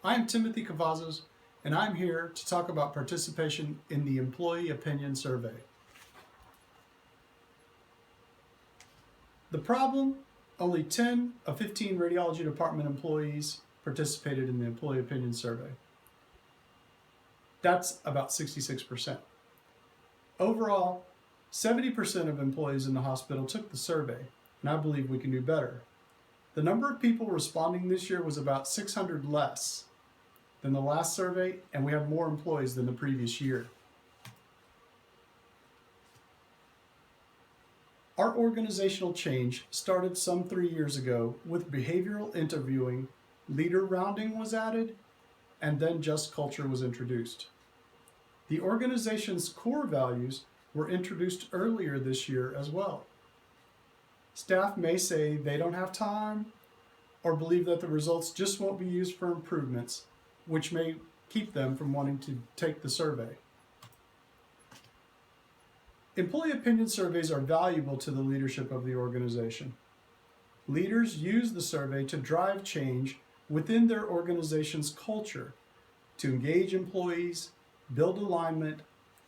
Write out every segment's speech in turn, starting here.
I am Timothy Cavazos, and I'm here to talk about participation in the Employee Opinion Survey. The problem: only 10 of 15 radiology department employees participated in the Employee Opinion Survey. That's about 66%. Overall, 70% of employees in the hospital took the survey, and I believe we can do better. The number of people responding this year was about 600 less than the last survey, and we have more employees than the previous year. Our organizational change started some 3 years ago with behavioral interviewing, leader rounding was added, and then just culture was introduced. The organization's core values were introduced earlier this year as well. Staff may say they don't have time or believe that the results just won't be used for improvements, which may keep them from wanting to take the survey. Employee opinion surveys are valuable to the leadership of the organization. Leaders use the survey to drive change within their organization's culture, to engage employees, build alignment,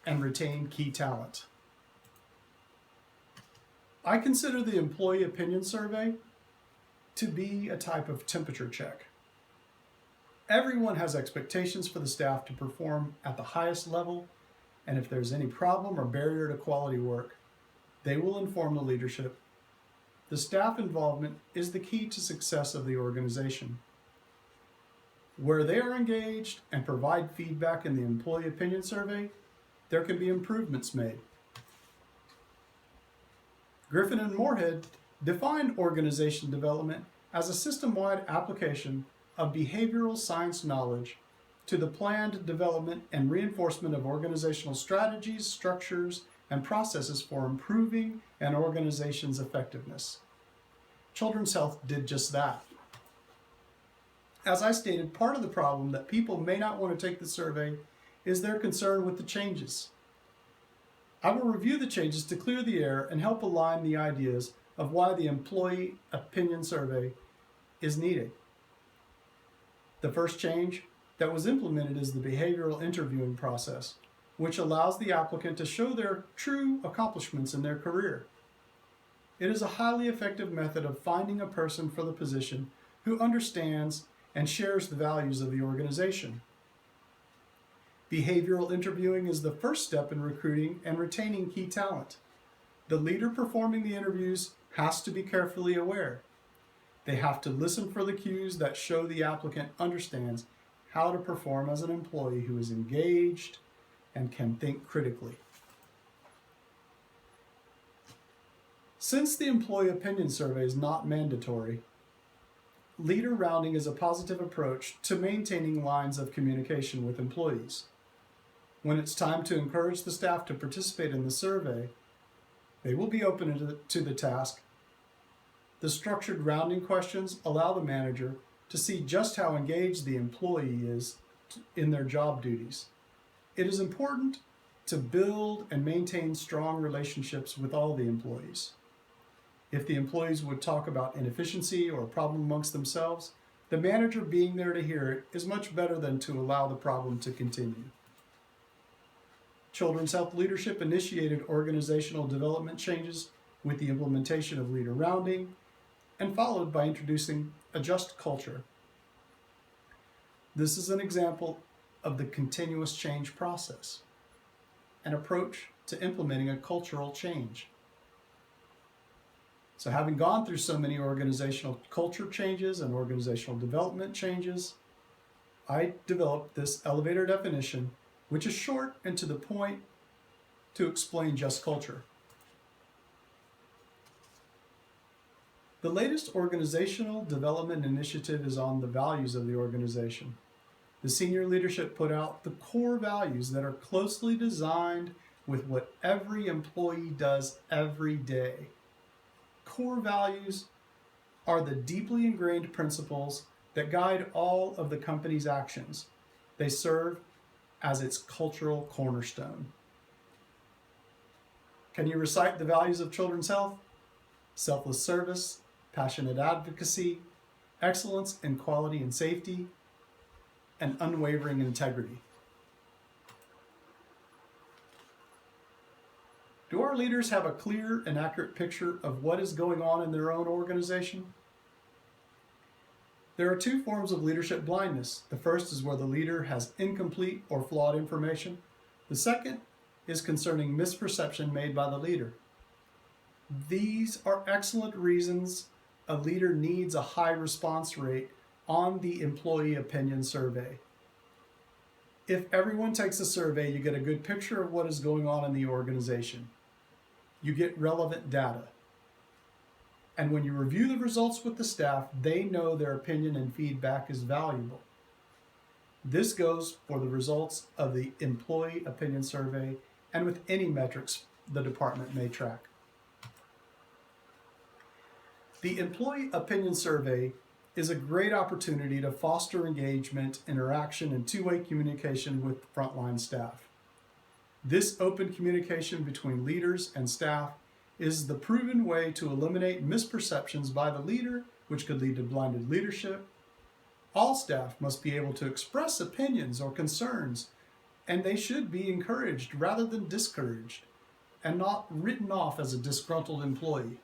and retain key talent. I consider the employee opinion survey to be a type of temperature check. Everyone has expectations for the staff to perform at the highest level, and if there's any problem or barrier to quality work, they will inform the leadership. The staff involvement is the key to success of the organization. Where they are engaged and provide feedback in the employee opinion survey, there can be improvements made. Griffin and Moorhead defined organization development as a system-wide application of behavioral science knowledge to the planned development and reinforcement of organizational strategies, structures, and processes for improving an organization's effectiveness. Children's Health did just that. As I stated, part of the problem that people may not want to take the survey is their concern with the changes. I will review the changes to clear the air and help align the ideas of why the employee opinion survey is needed. The first change that was implemented is the behavioral interviewing process, which allows the applicant to show their true accomplishments in their career. It is a highly effective method of finding a person for the position who understands and shares the values of the organization. Behavioral interviewing is the first step in recruiting and retaining key talent. The leader performing the interviews has to be carefully aware. They have to listen for the cues that show the applicant understands how to perform as an employee who is engaged and can think critically. Since the employee opinion survey is not mandatory, leader rounding is a positive approach to maintaining lines of communication with employees. When it's time to encourage the staff to participate in the survey, they will be open to the task. The structured rounding questions allow the manager to see just how engaged the employee is in their job duties. It is important to build and maintain strong relationships with all the employees. If the employees would talk about inefficiency or a problem amongst themselves, the manager being there to hear it is much better than to allow the problem to continue. Children's Health leadership initiated organizational development changes with the implementation of leader rounding and followed by introducing a just culture. This is an example of the continuous change process, an approach to implementing a cultural change. So having gone through so many organizational culture changes and organizational development changes, I developed this elevator definition, which is short and to the point, to explain just culture. The latest organizational development initiative is on the values of the organization. The senior leadership put out the core values that are closely designed with what every employee does every day. Core values are the deeply ingrained principles that guide all of the company's actions. They serve as its cultural cornerstone. Can you recite the values of Children's Health? Selfless service, passionate advocacy, excellence in quality and safety, and unwavering integrity. Do our leaders have a clear and accurate picture of what is going on in their own organization? There are two forms of leadership blindness. The first is where the leader has incomplete or flawed information. The second is concerning misperception made by the leader. These are excellent reasons a leader needs a high response rate on the employee opinion survey. If everyone takes a survey, you get a good picture of what is going on in the organization. You get relevant data. And when you review the results with the staff, they know their opinion and feedback is valuable. This goes for the results of the employee opinion survey and with any metrics the department may track. The employee opinion survey is a great opportunity to foster engagement, interaction, and two-way communication with frontline staff. This open communication between leaders and staff is the proven way to eliminate misperceptions by the leader, which could lead to blinded leadership. All staff must be able to express opinions or concerns, and they should be encouraged rather than discouraged, and not written off as a disgruntled employee.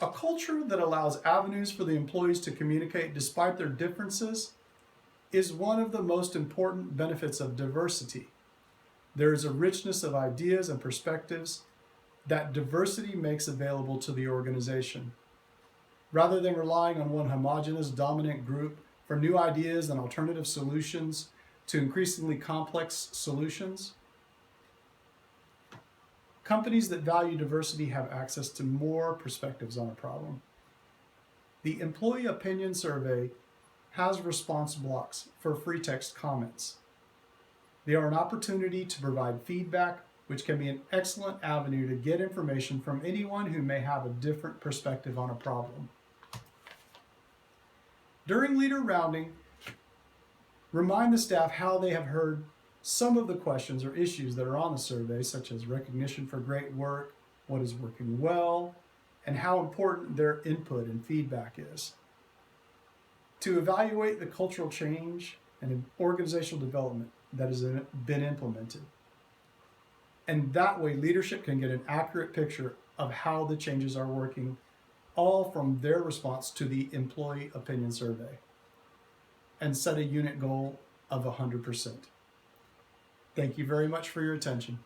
A culture that allows avenues for the employees to communicate despite their differences is one of the most important benefits of diversity. There is a richness of ideas and perspectives that diversity makes available to the organization. Rather than relying on one homogeneous dominant group for new ideas and alternative solutions to increasingly complex solutions, companies that value diversity have access to more perspectives on a problem. The Employee Opinion Survey has response blocks for free text comments. They are an opportunity to provide feedback, which can be an excellent avenue to get information from anyone who may have a different perspective on a problem. During leader rounding, remind the staff how they have heard some of the questions or issues that are on the survey, such as recognition for great work, what is working well, and how important their input and feedback is. To evaluate the cultural change and organizational development that has been implemented. And that way leadership can get an accurate picture of how the changes are working, all from their response to the employee opinion survey, and set a unit goal of 100%. Thank you very much for your attention.